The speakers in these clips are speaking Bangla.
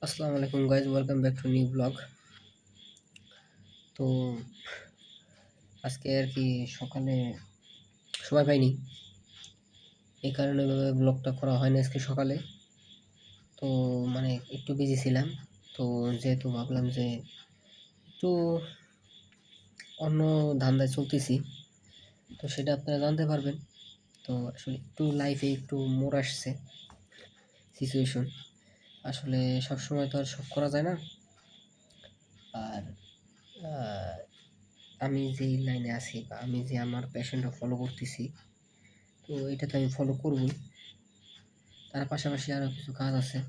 আসসালামু আলাইকুম guys, welcome back to new blog. তো আজকে আর কি সকালে সময় পাইনি, এই কারণে ব্লগটা করা হয়নি আজকে সকালে। তো মানে একটু বিজি ছিলাম, তো যেহেতু ভাবলাম যে একটু অন্য ধান্দায় চলতেছি, তো সেটা আপনারা জানতে পারবেন। তো আসলে একটু লাইফে একটু মোড় আসছে সিচুয়েশন, আসলে সবসময় তো আর সব করা যায় না। আর আমি যেই লাইনে আছি বা আমি যে আমার প্যাশনটা ফলো করতেছি, তো এটা তো আমি ফলো করবই। তার পাশাপাশি আরও কিছু কাজ আছে।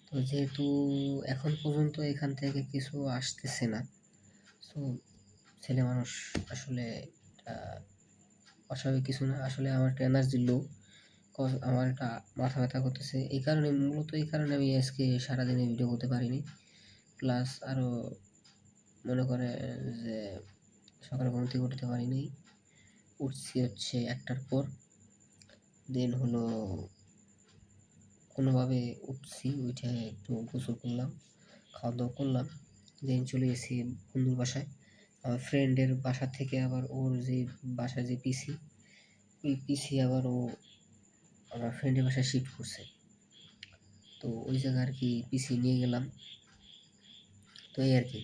তো যেহেতু এখন পর্যন্ত এখান থেকে কিছু আসতেছে না, সো ছেলে মানুষ আসলে এটা অস্বাভাবিক কিছু না। আসলে আমার একটা এনার্জি লো, কজ আমার একটা মাথা ব্যথা করতেছে। এই কারণে মূলত এই কারণে আমি আজকে সারাদিনে ভিডিও করতে পারিনি। প্লাস আরও মনে করে যে সকালে ঘুম থেকে উঠতে পারিনি। উঠছি হচ্ছে 1টার পর, দেন হলো কোনোভাবে উঠছি, উঠে একটু গোসল করলাম, খাওয়া দাওয়া করলাম, দেন চলে গেছি বন্ধুর বাসায়। আমার ফ্রেন্ডের বাসা থেকে আবার ওর যে বাসায় যে পিসি, ওই পিসি আবার ও আমার ফ্রেন্ডের বাসায় শিফট করছে। তো ওই জায়গায় আর কি পিসি নিয়ে গেলাম। তো এই আর কি।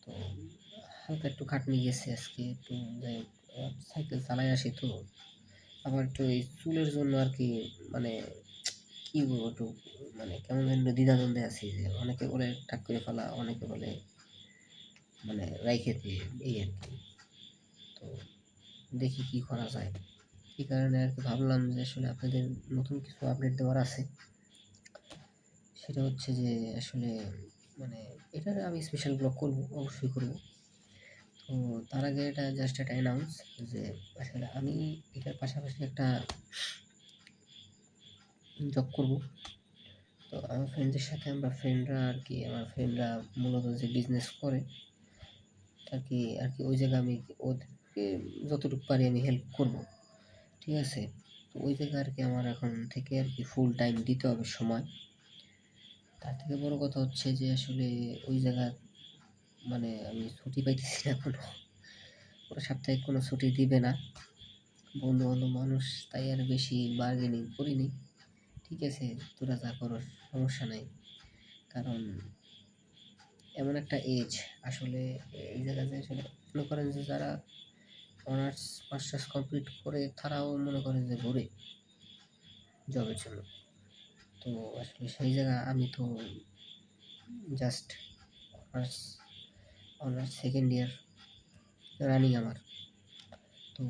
তো হালকা একটু খাটনি গেছে আজকে, একটু যাই হোক, সাইকেল চালাই আসি তো। আবার একটু এই চুলের জন্য আর কি, মানে কি বলবো, একটু মানে কেমন যেন দ্বিধাদ্বন্দ্বে আছি, যে অনেকে বলে ঠাক করে ফেলা, অনেকে বলে মানে রাইখে দিয়ে, এই আর কি। তো দেখি কি করা যায়। এই কারণে আর কি ভাবলাম যে আসলে আপনাদের নতুন কিছু আপডেট দেওয়ার আছে। সেটা হচ্ছে যে আসলে মানে এটার আমি স্পেশাল ব্লগ করব, অবশ্যই করব। তো তার আগে এটা জাস্ট একটা অ্যানাউন্স যে আসলে আমি এটার পাশাপাশি একটা জব করব। তো আমার ফ্রেন্ডদের সাথে আমরা ফ্রেন্ডরা আর কি, আমার ফ্রেন্ডরা মূলত যে বিজনেস করে আর কি ওই জায়গায় আমি ওদেরকে যতটুকু পারি আমি হেল্প করব, ঠিক আছে। তো ওই জায়গায় আর কি আমার এখন থেকে আর কি ফুল টাইম দিতে হবে সময়। তার থেকে বড় কথা হচ্ছে যে আসলে ওই জায়গা মানে আমি ছুটি পাইতেছি না কোনো, ওরা সাপ্তাহিক কোনো ছুটি দিবে না। বন্ধু বান্ধব মানুষ, তাই আর বেশি বার্গেনিং করিনি। ঠিক আছে, তোরা যা করো, সমস্যা নাই। কারণ এমন একটা এজ আসলে, এই জায়গাতে আসলে মনে করেন যে যারা অনার্স মাস্টার্স কমপ্লিট করে তারাও মনে করেন যে ঘুরে জবের জন্য। তো আসলে সেই জায়গা আমি তো just honours honours second year running আমার, তো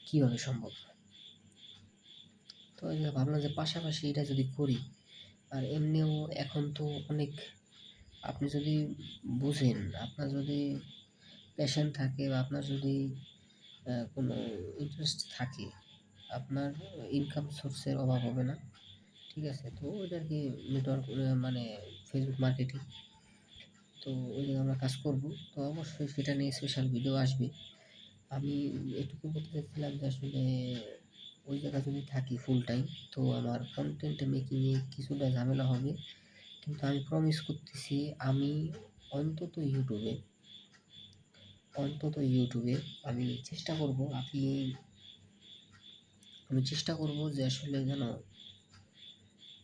কীভাবে সম্ভব? তো এই যে ভাবলাম যে পাশাপাশি এটা যদি করি। আর এমনিও এখন তো অনেক, আপনি যদি বুঝেন, আপনার যদি প্যাশন থাকে বা আপনার যদি কোনো ইন্টারেস্ট থাকে, আপনার ইনকাম সোর্সের অভাব হবে না। ঠিক আছে, তো ওইটা আর কি নেটওয়ার্ক মানে ফেসবুক মার্কেটিং, তো ওই জায়গায় আমরা কাজ করব। তো অবশ্যই সেটা নিয়ে স্পেশাল ভিডিও আসবে। আমি এটুকু বলতে চাচ্ছিলাম যে আসলে ওই জায়গায় যদি থাকি ফুল টাইম, তো আমার কন্টেন্ট মেকিংয়ে কিছুটা ঝামেলা হবে। কিন্তু আমি প্রমিস করতেছি, আমি অন্তত ইউটিউবে অন্তত আমি চেষ্টা করব, আমি চেষ্টা করব যে আসলে যেন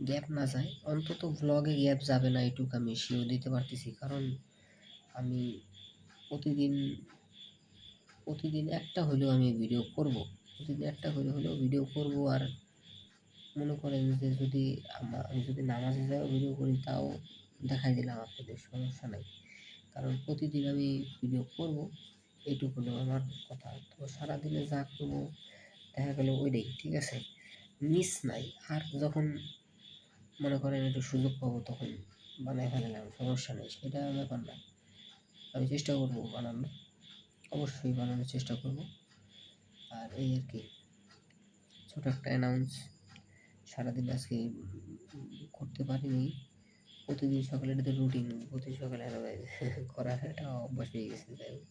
গ্যাপ না যায়। অন্তত ভ্লগে গ্যাপ যাবে না, এটুকু আমি শিওর দিতে পারতেছি। কারণ আমি প্রতিদিন প্রতিদিন একটা হলেও আমি ভিডিও করব, প্রতিদিন একটা করে হলেও ভিডিও করব। আর মনে করেন যে যদি আমি যদি নামাজে যাও ভিডিও করি, তাও দেখাই দিলাম আপনাদের, সমস্যা নাই। কারণ প্রতিদিন আমি ভিডিও করব, এইটুকু হলো আমার কথা। তো সারাদিনে যা করবো দেখা গেল ওইটাই, ঠিক আছে, মিস নাই। আর যখন মনে করেন একটু সুযোগ পাবো তখন বানাই ফেলাম, সমস্যা নেই, সেটা ব্যাপার না। আমি চেষ্টা করবো বানানোর, অবশ্যই বানানোর চেষ্টা করব। আর এই আর কি ছোটো একটা অ্যানাউন্স, সারাদিন আজকে করতে পারিনি। প্রতিদিন সকালে এটা রুটিন, প্রতিদিন সকালে করার একটা অভ্যাস হয়ে গেছে। যাই হোক,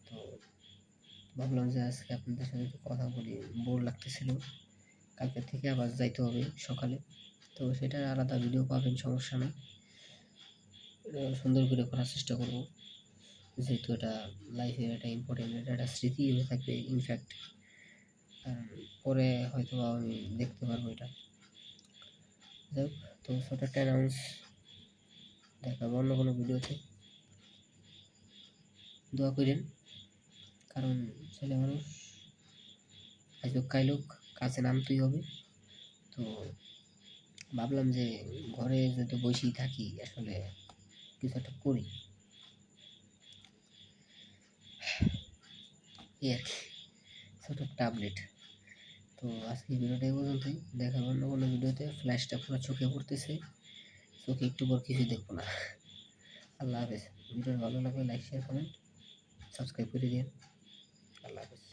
তো ভাবলাম যে আজকে আপনাদের সাথে একটু কথা বলি, বোর লাগতেছিল। কালকে থেকে আবার যাইতে হবে সকালে। তো সেটার আলাদা ভিডিও পাবেন, সমস্যা নেই। সুন্দর করে করার চেষ্টা করব, যেহেতু এটা লাইফের একটা ইম্পর্টেন্ট, এটা একটা স্মৃতি হয়ে থাকবে ইনফ্যাক্ট। পরে হয়তো আমি দেখতে পারবো এটা। যাই হোক, তো ছোট একটা অ্যানাউন্স, দেখাবো অন্য কোনো ভিডিওতে। দোয়া করেন, কারণ ছেলে মানুষ আজ হোক কাল হোক কাছে নামতেই হবে। তো ভাবলাম যে ঘরে যদি বসেই থাকি, আসলে কিছু একটা করি, এই আর কি, ছোট একটা আপডেট। তো আজকে ভিডিওটা এই পর্যন্তই, দেখাবো অন্য কোনো ভিডিওতে। ফ্ল্যাশটা পুরো চোখে পড়তেছে, চোখে একটু পর কিছু দেখবো না। আল্লাহ হাফেজ। ভিডিও ভালো লাগলে লাইক, শেয়ার, কমেন্ট, সাবস্ক্রাইব করে দিন। আল্লাহ হাফেজ।